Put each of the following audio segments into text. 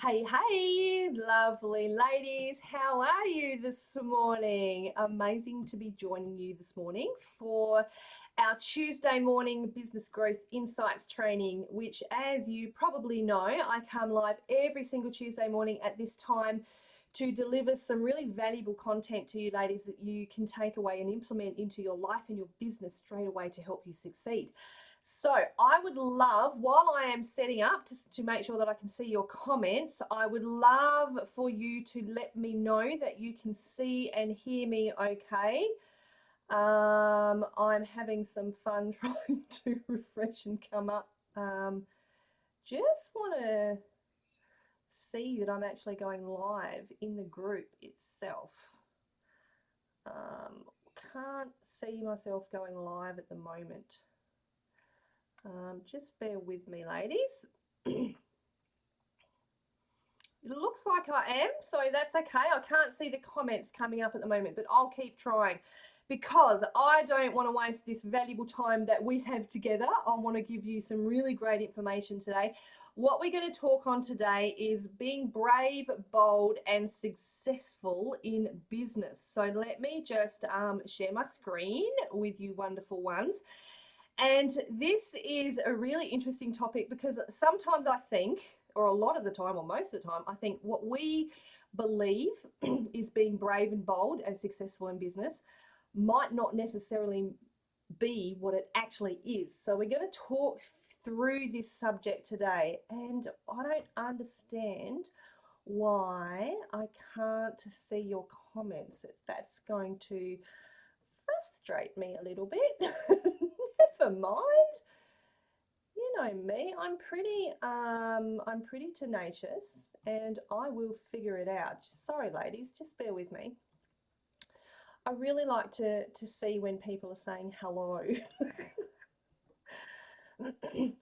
Hey, lovely ladies, how are you this morning? Amazing to be joining you this morning for our Tuesday morning business growth insights training, which, as you probably know, I come live every single Tuesday morning at this time to deliver some really valuable content to you ladies that you can take away and implement into your life and your business straight away to help you succeed. So I would love, while I am setting up to make sure that I can see your comments, I would love for you to let me know that you can see and hear me okay. I'm having some fun trying to refresh and come up. Just want to see that I'm actually going live in the group itself. Can't see myself going live at the moment. Just bear with me, ladies. It looks like I am, so that's okay. I can't see the comments coming up at the moment, but I'll keep trying because I don't want to waste this valuable time that we have together. I want to give you some really great information today. What we're going to talk on today is being brave, bold, and successful in business. So let me just share my screen with you wonderful ones. And this is a really interesting topic because sometimes I think, or a lot of the time, or most of the time, I think what we believe is being brave and bold and successful in business might not necessarily be what it actually is. So we're going to talk through this subject today, and I don't understand why I can't see your comments. That's going to frustrate me a little bit. Never mind. You know me, I'm pretty tenacious and I will figure it out. Sorry ladies, just bear with me. I really like to see when people are saying hello.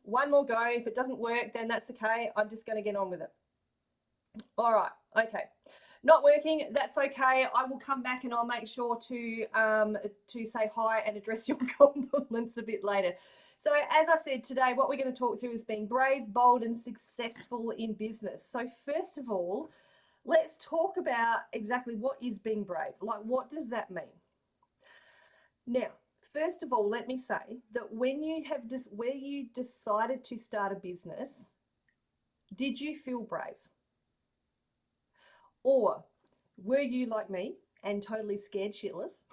One more go. If it doesn't work, then that's okay. I'm just going to get on with it. All right. Okay. Not working, that's okay. I will come back and I'll make sure to say hi and address your compliments a bit later. So as I said today, what we're going to talk through is being brave, bold, and successful in business. So first of all, let's talk about exactly what is being brave. Like, what does that mean? Now, first of all, let me say that when you have where you decided to start a business, did you feel brave? Or were you like me and totally scared shitless,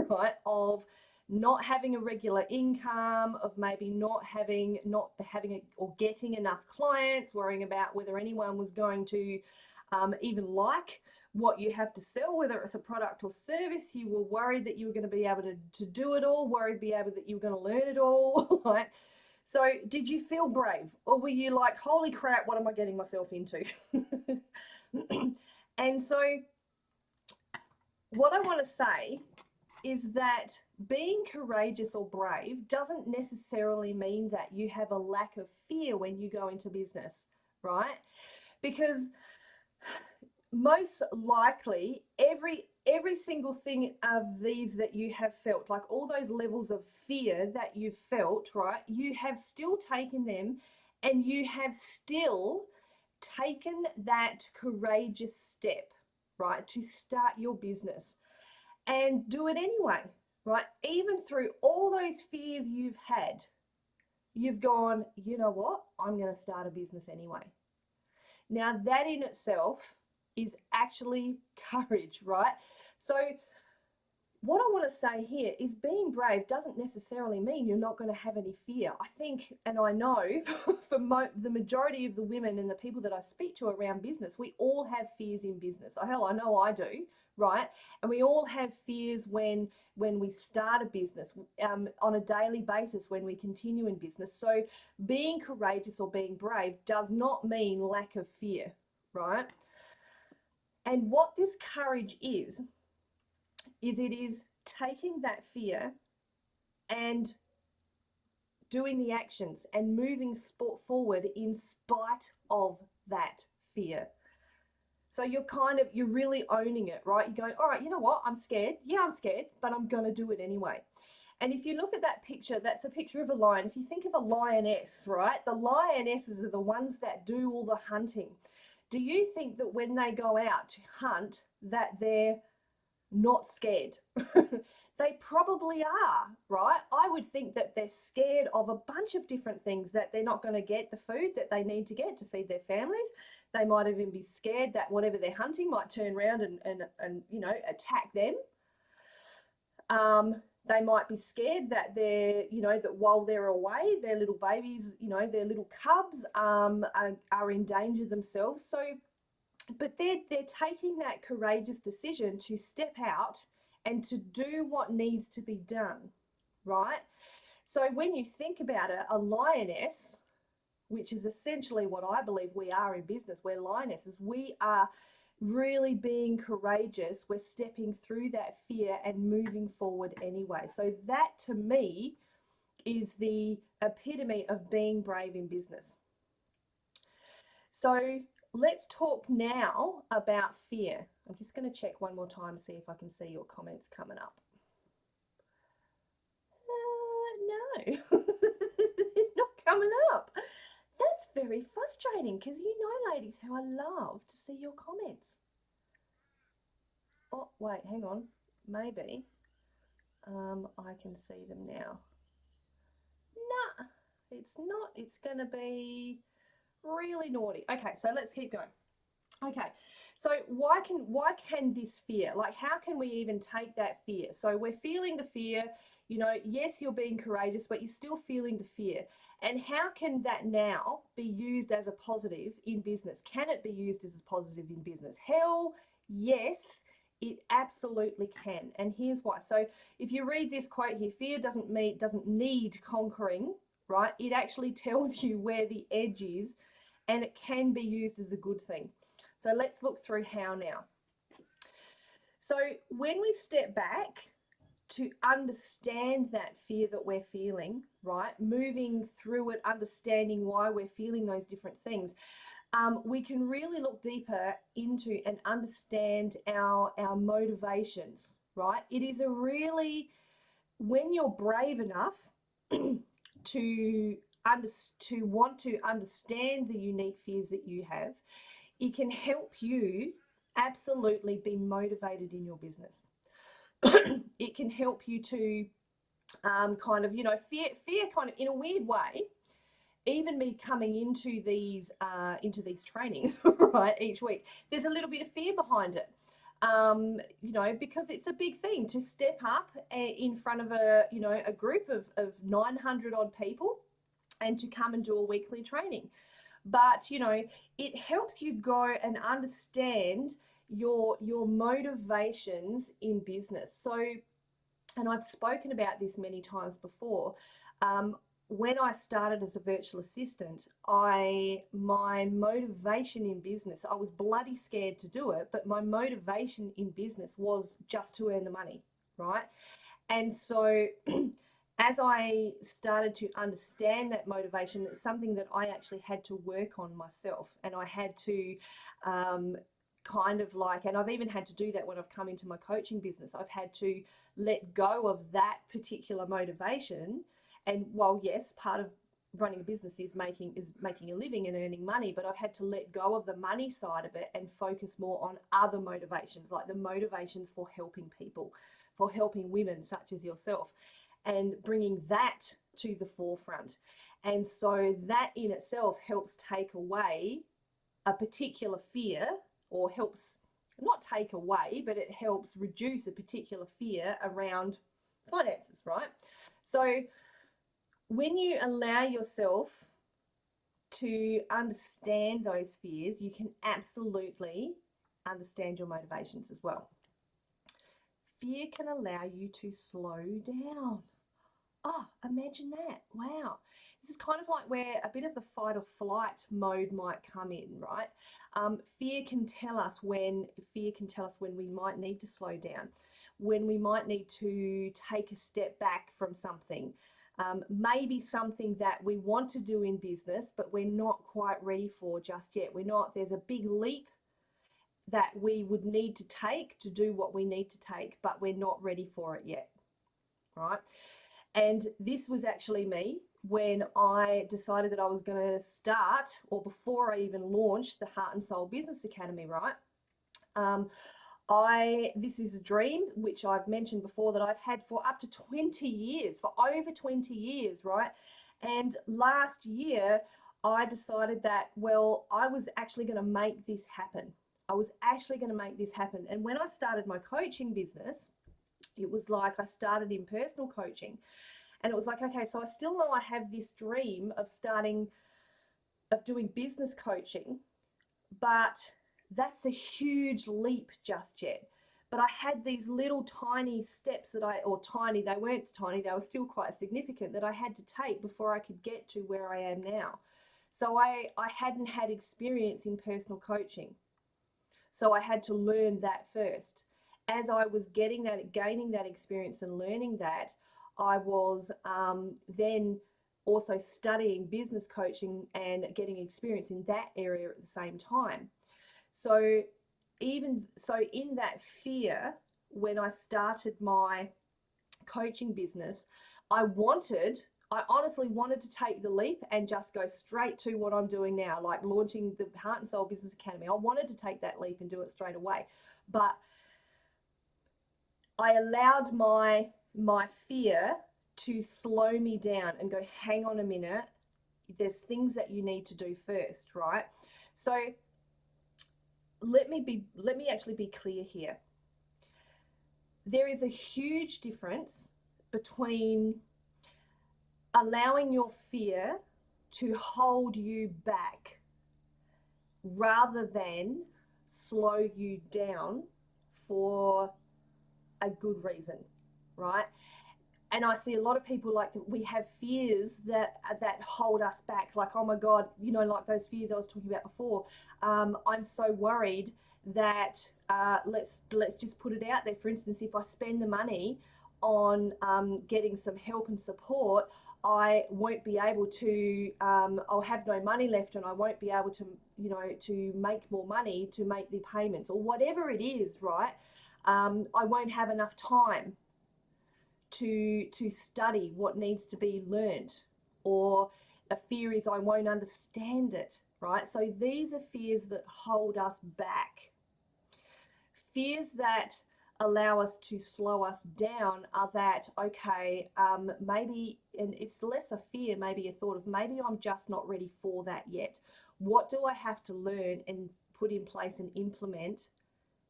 right, of not having a regular income, of maybe not having or getting enough clients, worrying about whether anyone was going to even like what you have to sell, whether it's a product or service. You were worried that you were going to be able to do it all, worried that you were going to learn it all, right? So did you feel brave, or were you like, holy crap, what am I getting myself into? And so what I want to say is that being courageous or brave doesn't necessarily mean that you have a lack of fear when you go into business, right? Because most likely every single thing of these that you have felt, like all those levels of fear that you've felt, right, you have still taken them and you have still taken that courageous step, right, to start your business and do it anyway, right? Even through all those fears you've had, you've gone, you know what, I'm going to start a business anyway. Now that in itself is actually courage, right? So what I want to say here is being brave doesn't necessarily mean you're not going to have any fear. I think, and I know for the majority of the women and the people that I speak to around business, we all have fears in business. Hell, I know I do, right? And we all have fears when we start a business, on a daily basis when we continue in business. So being courageous or being brave does not mean lack of fear, right? And what this courage is it is taking that fear and doing the actions and moving forward in spite of that fear. So you're really owning it, right? You're going, all right, you know what? I'm scared. Yeah, I'm scared, but I'm going to do it anyway. And if you look at that picture, that's a picture of a lion. If you think of a lioness, right? The lionesses are the ones that do all the hunting. Do you think that when they go out to hunt that they're not scared? They probably are, right? I would think that they're scared of a bunch of different things, that they're not going to get the food that they need to get to feed their families. They might even be scared that whatever they're hunting might turn around and attack them. They might be scared that that while they're away, their little babies, their little cubs are in danger themselves. So but they're taking that courageous decision to step out and to do what needs to be done, right? So when you think about it, a lioness, which is essentially what I believe we are in business, we're lionesses. We are really being courageous. We're stepping through that fear and moving forward anyway. So that to me is the epitome of being brave in business. So let's talk now about fear. I'm just going to check one more time, see if I can see your comments coming up. No, not coming up. That's very frustrating because ladies, how I love to see your comments. Oh, wait, hang on. Maybe I can see them now. Nah, it's not. It's going to be really naughty. Okay, so let's keep going. Okay, so why can this fear, like how can we even take that fear? So we're feeling the fear, yes, you're being courageous, but you're still feeling the fear. And how can that now be used as a positive in business? Can it be used as a positive in business? Hell yes, it absolutely can. And here's why. So if you read this quote here, fear doesn't need conquering, right? It actually tells you where the edge is, and it can be used as a good thing. So let's look through how now. So when we step back to understand that fear that we're feeling, right, moving through it, understanding why we're feeling those different things, we can really look deeper into and understand our motivations, right? It is a really, when you're brave enough to want to understand the unique fears that you have, it can help you absolutely be motivated in your business. It can help you to fear kind of in a weird way. Even me coming into these trainings, right, each week, there's a little bit of fear behind it. Because it's a big thing to step up in front of a group of 900 odd people and to come and do a weekly training. But it helps you go and understand your motivations in business. So, and I've spoken about this many times before. When I started as a virtual assistant, my motivation in business, I was bloody scared to do it, but my motivation in business was just to earn the money, right? And so as I started to understand that motivation, it's something that I actually had to work on myself, and I had to and I've even had to do that when I've come into my coaching business. I've had to let go of that particular motivation. And while yes, part of running a business is making a living and earning money, but I've had to let go of the money side of it and focus more on other motivations, like the motivations for helping people, for helping women such as yourself, and bringing that to the forefront. And so that in itself helps take away a particular fear, or helps not take away, but it helps reduce a particular fear around finances, right? So when you allow yourself to understand those fears, you can absolutely understand your motivations as well. Fear can allow you to slow down. Oh, imagine that. Wow. This is kind of like where a bit of the fight or flight mode might come in, right? Fear can tell us when we might need to slow down, when we might need to take a step back from something. Maybe something that we want to do in business, but we're not quite ready for just yet. There's a big leap that we would need to take to do what we need to take, but we're not ready for it yet, right? And this was actually me when I decided that I was going to start, or before I even launched the Heart and Soul Business Academy, right? This is a dream which I've mentioned before that I've had for up to 20 years, for over 20 years, right? And last year I decided that, well, I was actually going to make this happen. I was actually going to make this happen. And when I started my coaching business, it was like I started in personal coaching, and it was like, okay, so I still know I have this dream of doing business coaching, but that's a huge leap just yet. But I had these little tiny steps they weren't tiny, they were still quite significant, that I had to take before I could get to where I am now. So I hadn't had experience in personal coaching. So I had to learn that first. As I was gaining that experience and learning that, I was then also studying business coaching and getting experience in that area at the same time. So in that fear, when I started my coaching business, I honestly wanted to take the leap and just go straight to what I'm doing now, like launching the Heart and Soul Business Academy. I wanted to take that leap and do it straight away. But I allowed my fear to slow me down and go, hang on a minute, there's things that you need to do first, right? So let me actually be clear here. There is a huge difference between allowing your fear to hold you back rather than slow you down for a good reason, right? And I see a lot of people, like, we have fears that hold us back, like, oh my God, like those fears I was talking about before. I'm so worried that let's just put it out there. For instance, if I spend the money on getting some help and support, I won't be able to, I'll have no money left, and I won't be able to, to make more money to make the payments, or whatever it is, right? I won't have enough time to study what needs to be learned, or a fear is I won't understand it, right? So these are fears that hold us back. Fears that allow us to slow us down are that, okay, maybe, and it's less a fear, maybe a thought of, maybe I'm just not ready for that yet. What do I have to learn and put in place and implement,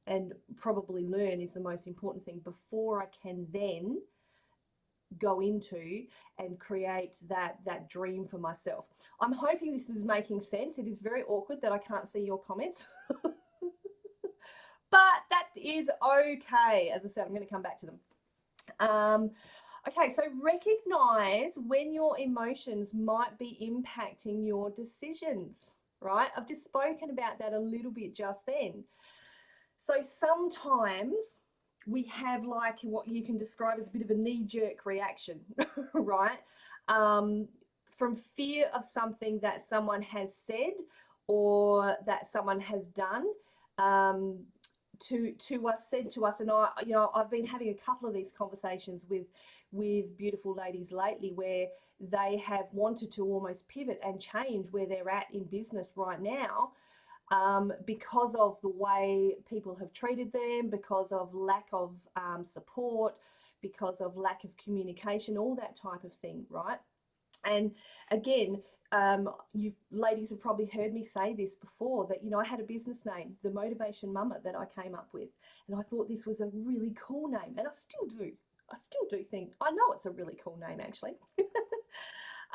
and probably learn is the most important thing, before I can then go into and create that dream for myself. I'm hoping this is making sense. It is very awkward that I can't see your comments. But that is okay. As I said, I'm going to come back to them. Okay, so recognize when your emotions might be impacting your decisions, right? I've just spoken about that a little bit just then. So sometimes we have, like, what you can describe as a bit of a knee-jerk reaction, right? From fear of something that someone has said or that someone has done, said to us. And I've been having a couple of these conversations with beautiful ladies lately, where they have wanted to almost pivot and change where they're at in business right now, because of the way people have treated them, because of lack of support, because of lack of communication, all that type of thing, right? And again, you ladies have probably heard me say this before, that, I had a business name, the Motivation Mama, that I came up with, and I thought this was a really cool name, and I still do think, I know it's a really cool name, actually.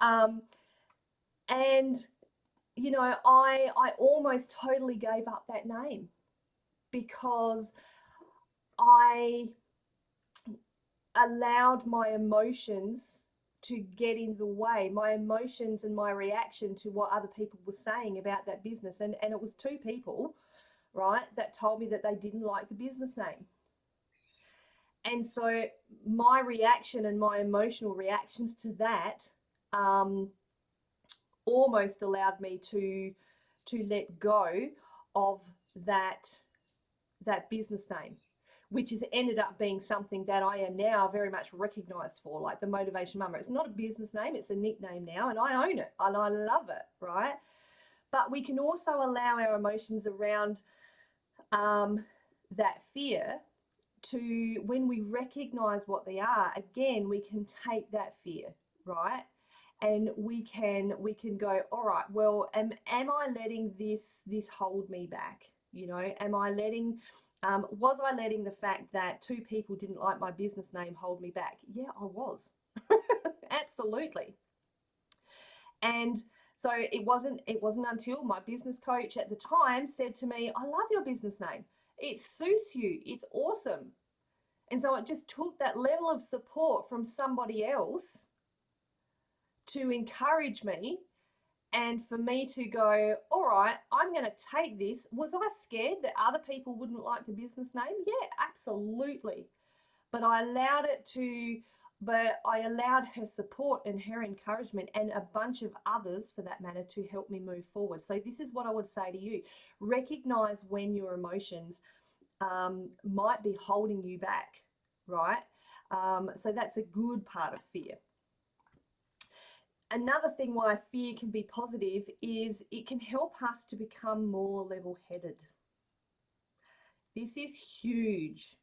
And I almost totally gave up that name because I allowed my emotions to get in the way, my emotions and my reaction to what other people were saying about that business. And it was two people, right, that told me that they didn't like the business name. And so my reaction and my emotional reactions to that almost allowed me to let go of that business name, which has ended up being something that I am now very much recognized for, like the Motivation Mama. It's not a business name, it's a nickname now, and I own it and I love it, right? But we can also allow our emotions around that fear to, when we recognize what they are, again, we can take that fear, right? And we can go, all right, well, am I letting this hold me back? You know, am I letting was I letting the fact that two people didn't like my business name hold me back? Yeah, I was. Absolutely. And so it wasn't until my business coach at the time said to me, I love your business name. It suits you. It's awesome. And so it just took that level of support from somebody else to encourage me and for me to go, all right, I'm going to take this. Was I scared that other people wouldn't like the business name? Yeah, absolutely. But I allowed her support and her encouragement and a bunch of others for that matter to help me move forward. So this is what I would say to you. Recognize when your emotions might be holding you back, right? So that's a good part of fear. Another thing why fear can be positive is it can help us to become more level-headed. This is huge,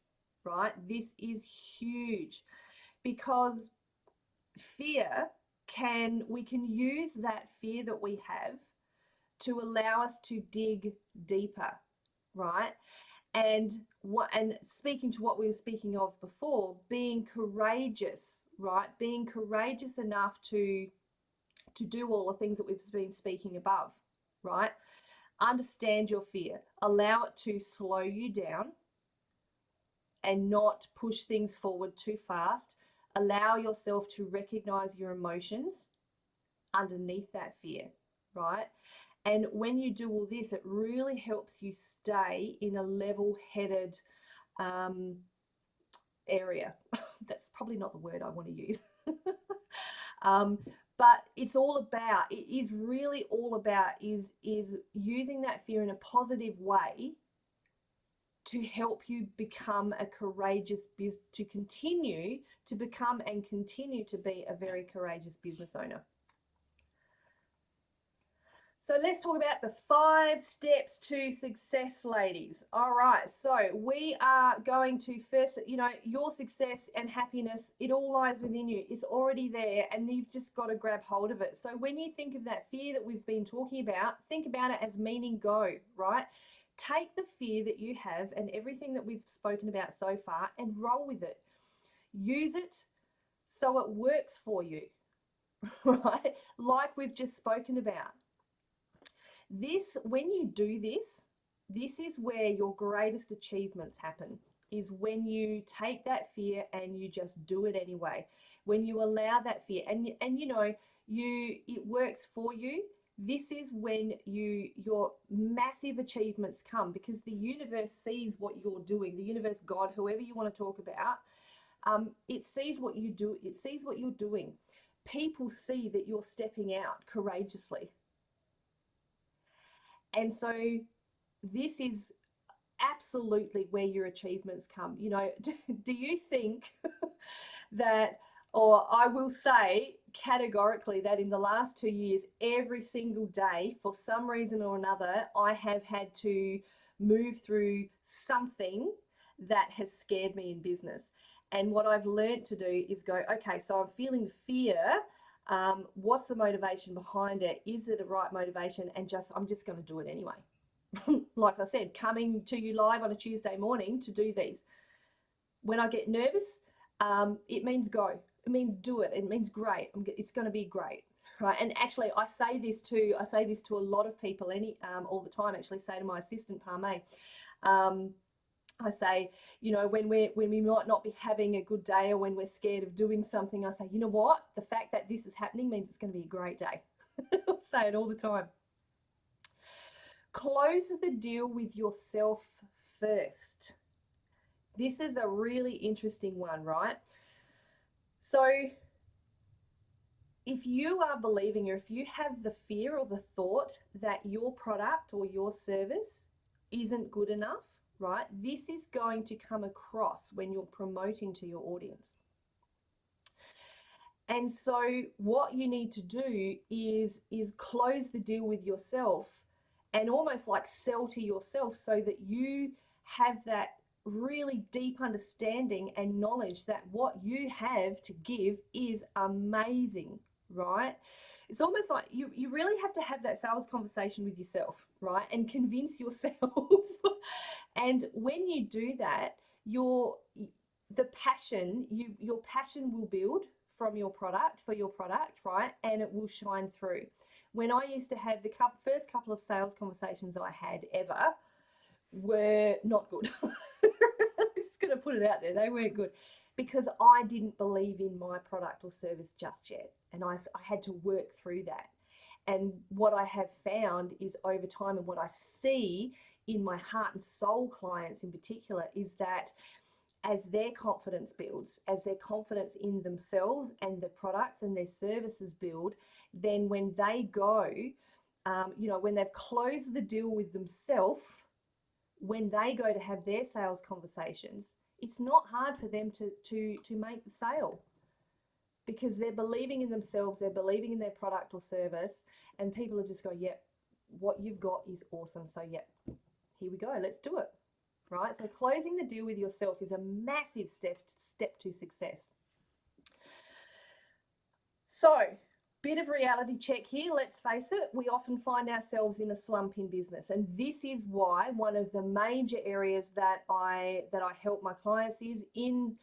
right? This is huge because we can use that fear that we have to allow us to dig deeper, right? And speaking to what we were speaking of before, being courageous, right? Being courageous enough to do all the things that we've been speaking above, right? Understand your fear, allow it to slow you down and not push things forward too fast. Allow yourself to recognize your emotions underneath that fear, right? And when you do all this, it really helps you stay in a level-headed area. That's probably not the word I want to use. But it's all about, it is really all about is using that fear in a positive way to help you become a courageous to continue to become and continue to be a very courageous business owner. So let's talk about the 5 steps to success, ladies. All right, so we are going to first, you know, your success and happiness, it all lies within you. It's already there and you've just got to grab hold of it. So when you think of that fear that we've been talking about, think about it as meaning go, right? Take the fear that you have and everything that we've spoken about so far and roll with it. Use it so it works for you, right? Like we've just spoken about. When you do this, this is where your greatest achievements happen, is when you take that fear and you just do it anyway. When you allow that fear and you know, it works for you. This is when your massive achievements come, because the universe sees what you're doing. The universe, God, whoever you want to talk about, it sees what you do. It sees what you're doing. People see that you're stepping out courageously. And so this is absolutely where your achievements come. You know, do you think that, or I will say categorically that in the last 2 years, every single day, for some reason or another, I have had to move through something that has scared me in business. And what I've learned to do is go, okay, so I'm feeling fear. What's the motivation behind it? Is it a right motivation? And I'm just going to do it anyway. Like I said, coming to you live on a Tuesday morning to do these. When I get nervous, it means go. It means do it. It means great. It's going to be great, right? And actually, I say this to a lot of people all the time. Actually, say to my assistant Parme. I say, you know, when we might not be having a good day or when we're scared of doing something, I say, you know what? The fact that this is happening means it's going to be a great day. I say it all the time. Close the deal with yourself first. This is a really interesting one, right? So if you are believing, or if you have the fear or the thought that your product or your service isn't good enough, right? This is going to come across when you're promoting to your audience. And so what you need to do is close the deal with yourself and almost like sell to yourself so that you have that really deep understanding and knowledge that what you have to give is amazing, right? It's almost like you really have to have that sales conversation with yourself, right? And convince yourself. And when you do that, your the passion, your passion will build from your product for your product, right? And it will shine through. When I used to have the first couple of sales conversations I had ever were not good. I'm just going to put it out there. They weren't good because I didn't believe in my product or service just yet. And I had to work through that. And what I have found is over time, and what I see in my heart and soul clients in particular, is that as their confidence builds, as their confidence in themselves and the products and their services build, then when they go, when they've closed the deal with themselves, when they go to have their sales conversations, it's not hard for them to make the sale because they're believing in themselves, they're believing in their product or service, and people are just going, yep, what you've got is awesome. So, yep, here we go, let's do it. Right? So closing the deal with yourself is a massive step to success. So, bit of reality check here. Let's face it, we often find ourselves in a slump in business, and this is why one of the major areas that I help my clients is in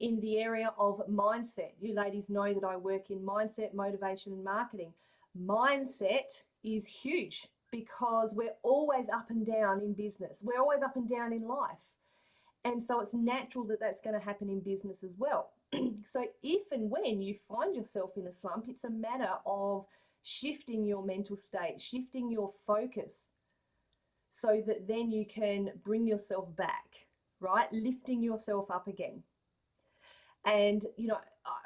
the area of mindset. You ladies know that I work in mindset, motivation, and marketing. Mindset is huge because we're always up and down in business. We're always up and down in life. And so it's natural that that's going to happen in business as well. So if and when you find yourself in a slump, it's a matter of shifting your mental state, shifting your focus so that then you can bring yourself back, right? Lifting yourself up again. And,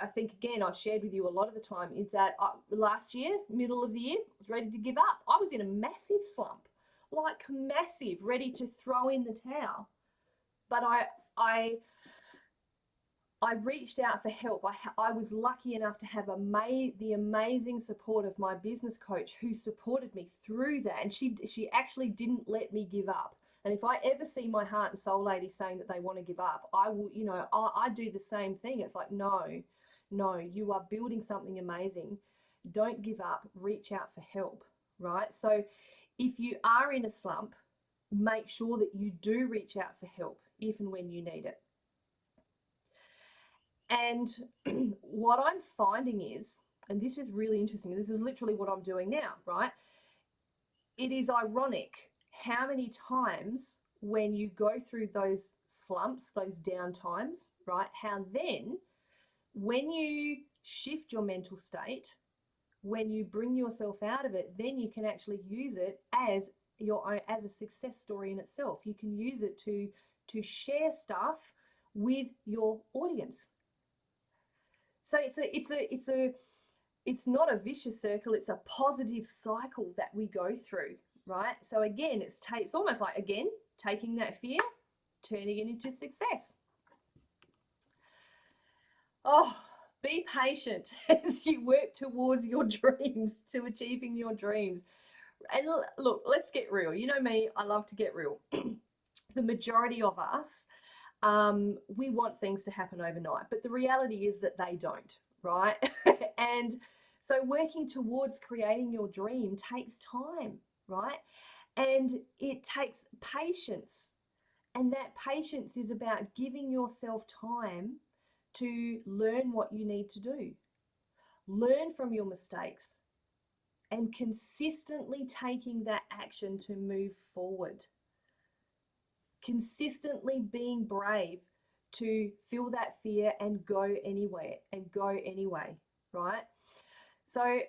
I think, again, I've shared with you a lot of the time is that last year, middle of the year, I was ready to give up. I was in a massive slump, like massive, ready to throw in the towel. But I reached out for help. I was lucky enough to have the amazing support of my business coach who supported me through that. And she actually didn't let me give up. And if I ever see my heart and soul lady saying that they want to give up, I will, I do the same thing. It's like, no, you are building something amazing. Don't give up. Reach out for help, right? So if you are in a slump, make sure that you do reach out for help if and when you need it. And what I'm finding is, and this is really interesting, this is literally what I'm doing now, right? It is ironic how many times when you go through those slumps, those down times, right? How then when you shift your mental state, when you bring yourself out of it, then you can actually use it as your own, as a success story in itself. You can use it to share stuff with your audience. So it's not a vicious circle, it's a positive cycle that we go through, right? So again, it's almost like, again, taking that fear, turning it into success. Oh, be patient as you work towards your dreams, to achieving your dreams. And look, let's get real. You know me, I love to get real. The majority of us, we want things to happen overnight, but the reality is that they don't, right? And so working towards creating your dream takes time, right? And it takes patience. And that patience is about giving yourself time to learn what you need to do, learn from your mistakes, and consistently taking that action to move forward. Consistently being brave to feel that fear and go anyway, right? So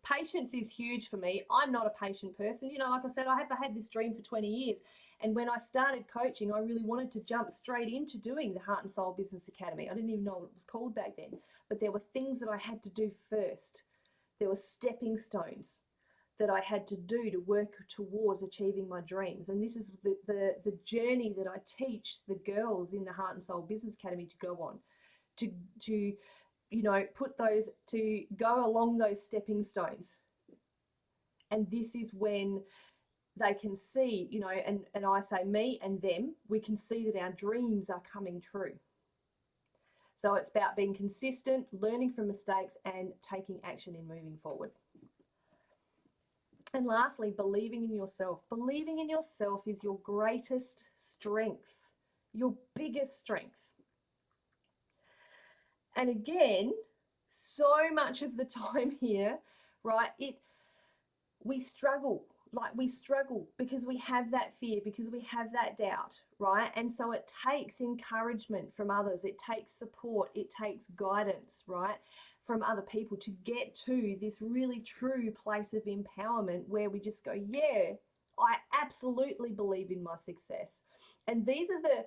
patience is huge for me. I'm not a patient person. Like I said, I have had this dream for 20 years. And when I started coaching, I really wanted to jump straight into doing the Heart and Soul Business Academy. I didn't even know what it was called back then, but there were things that I had to do first. There were stepping stones that I had to do to work towards achieving my dreams. And this is the journey that I teach the girls in the Heart and Soul Business Academy to go on, to put those, to go along those stepping stones. And this is when they can see, and I say me and them, we can see that our dreams are coming true. So it's about being consistent, learning from mistakes, and taking action in moving forward. And lastly, believing in yourself. Believing in yourself is your greatest strength, your biggest strength. And again, so much of the time here, right, we struggle because we have that fear, because we have that doubt, right? And so it takes encouragement from others, it takes support, it takes guidance, right, from other people to get to this really true place of empowerment where we just go, yeah, I absolutely believe in my success. And these are the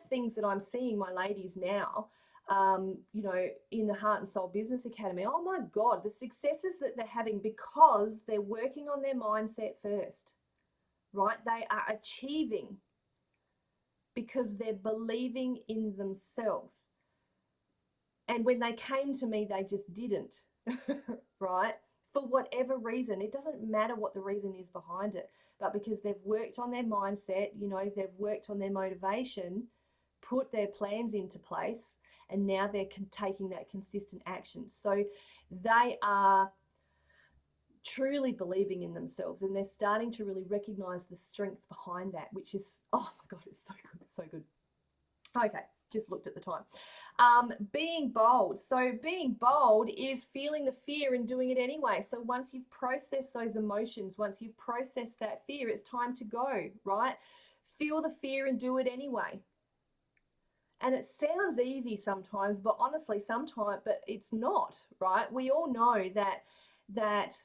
things that I'm seeing my ladies now, in the Heart and Soul Business Academy. Oh my God, the successes that they're having because they're working on their mindset first, right? They are achieving because they're believing in themselves. And when they came to me, they just didn't, right? For whatever reason, it doesn't matter what the reason is behind it, but because they've worked on their mindset, they've worked on their motivation, put their plans into place, and now they're taking that consistent action. So they are truly believing in themselves, and they're starting to really recognize the strength behind that, which is, oh my God, it's so good. It's so good. Okay, just looked at the time. Being bold. So being bold is feeling the fear and doing it anyway. So once you've processed those emotions, once you've processed that fear, it's time to go, right? Feel the fear and do it anyway. And it sounds easy sometimes, but honestly, but it's not, right? We all know that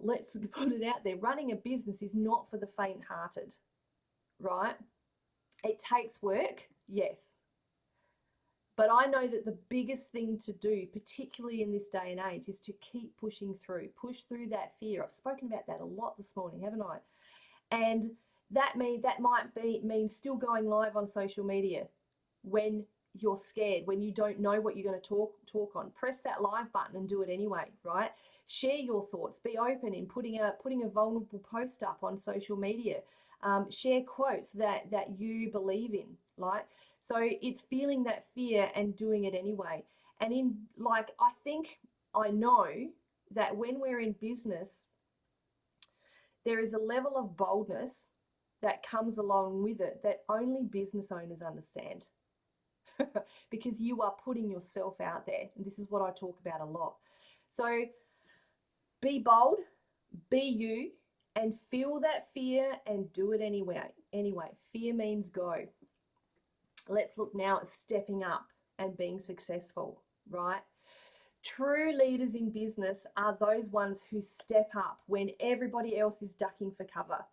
let's put it out there, running a business is not for the faint-hearted, right? It takes work, yes. But I know that the biggest thing to do, particularly in this day and age, is to keep pushing through, push through that fear. I've spoken about that a lot this morning, haven't I? And that might mean still going live on social media when you're scared, when you don't know what you're going to talk on. Press that live button and do it anyway, right? Share your thoughts, be open in putting a vulnerable post up on social media. Share quotes that you believe in, right? So it's feeling that fear and doing it anyway. And I know that when we're in business, there is a level of boldness that comes along with it that only business owners understand. Because you are putting yourself out there. And this is what I talk about a lot. So be bold, be you, and feel that fear and do it anyway. Fear means go. Let's look now at stepping up and being successful, right? True leaders in business are those ones who step up when everybody else is ducking for cover.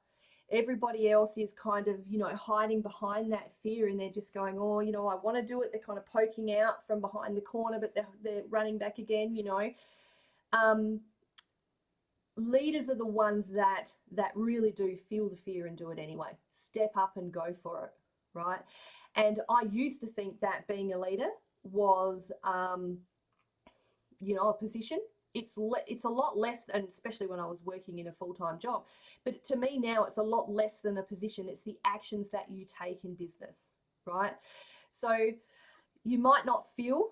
Everybody else is kind of, hiding behind that fear, and they're just going, oh, I want to do it. They're kind of poking out from behind the corner, but they're running back again, Leaders are the ones that really do feel the fear and do it anyway. Step up and go for it, right? And I used to think that being a leader was, a position. It's a lot less, and especially when I was working in a full-time job. But to me now, it's a lot less than a position. It's the actions that you take in business, right? So you might not feel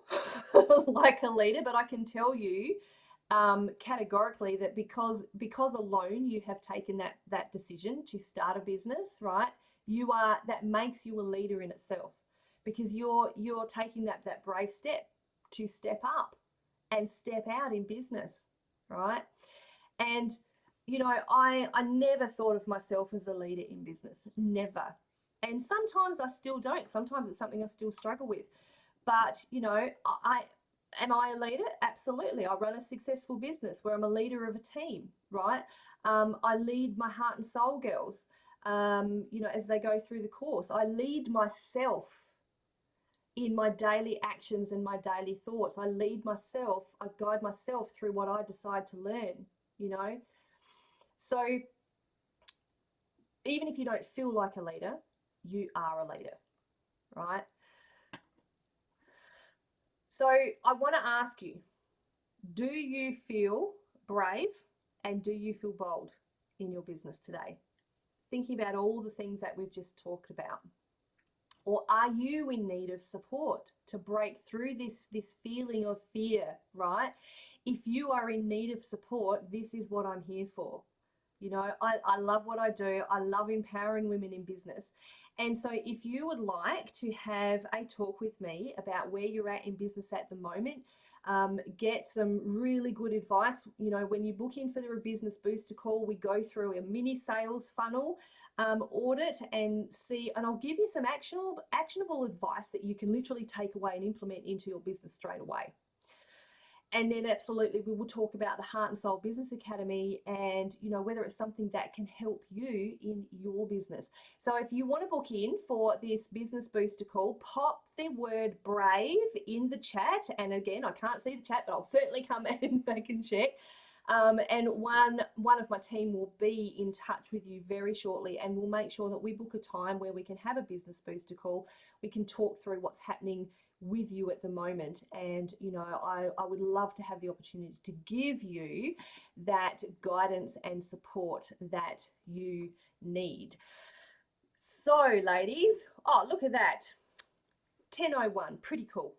like a leader, but I can tell you categorically that because alone you have taken that decision to start a business, right? That makes you a leader in itself, because you're taking that brave step to step up and step out in business, right? And I never thought of myself as a leader in business, never. And sometimes I still don't. Sometimes it's something I still struggle with. But am I a leader? Absolutely. I run a successful business where I'm a leader of a team, right? I lead my Heart and Soul girls, as they go through the course. I lead myself in my daily actions and my daily thoughts. I lead myself, I guide myself through what I decide to learn, So even if you don't feel like a leader, you are a leader, right? So I want to ask you, do you feel brave and do you feel bold in your business today? Thinking about all the things that we've just talked about. Or are you in need of support to break through this feeling of fear, right? If you are in need of support, this is what I'm here for. You know, I love what I do. I love empowering women in business. And so if you would like to have a talk with me about where you're at in business at the moment, get some really good advice. You know, when you book in for the business booster call, we go through a mini sales funnel audit and see, and I'll give you some actionable advice that you can literally take away and implement into your business straight away. And then absolutely we will talk about the Heart and Soul Business Academy and, you know, whether it's something that can help you in your business. So if you want to book in for this business booster call, pop the word brave in the chat. And again, I can't see the chat, but I'll certainly come and back and check. And one of my team will be in touch with you very shortly, and we'll make sure that we book a time where we can have a business booster call. We can talk through what's happening with you at the moment, and you know, I would love to have the opportunity to give you that guidance and support that you need. So ladies, oh look at that, 10:01, pretty cool.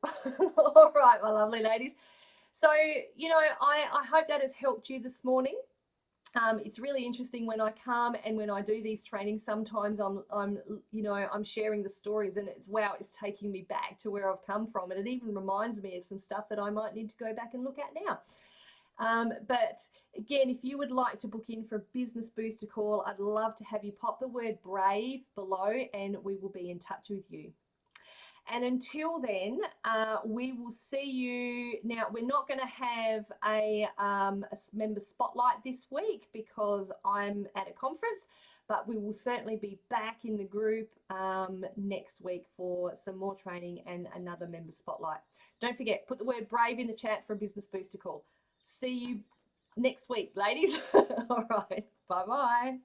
All right, my lovely ladies. So, you know, I hope that has helped you this morning. It's really interesting when I come and when I do these trainings, sometimes I'm sharing the stories and it's, wow, it's taking me back to where I've come from. And it even reminds me of some stuff that I might need to go back and look at now. But again, if you would like to book in for a business booster call, I'd love to have you pop the word brave below and we will be in touch with you. And until then, we will see you. Now, we're not going to have a member spotlight this week because I'm at a conference, but we will certainly be back in the group next week for some more training and another member spotlight. Don't forget, put the word brave in the chat for a business booster call. See you next week, ladies. All right. Bye-bye.